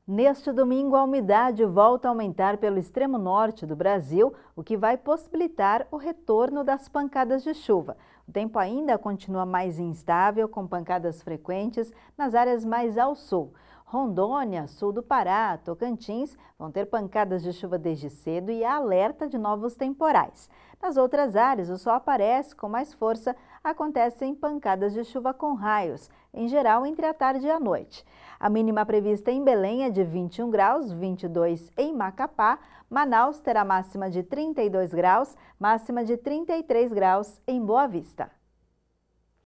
Neste domingo, a umidade volta a aumentar pelo extremo norte do Brasil, o que vai possibilitar o retorno das pancadas de chuva. O tempo ainda continua mais instável, com pancadas frequentes nas áreas mais ao sul. Rondônia, sul do Pará, Tocantins vão ter pancadas de chuva desde cedo e há alerta de novos temporais. Nas outras áreas, o sol aparece com mais força, acontecem pancadas de chuva com raios, em geral entre a tarde e a noite. A mínima prevista em Belém é de 21 graus, 22 em Macapá. Manaus terá máxima de 32 graus, máxima de 33 graus em Boa Vista.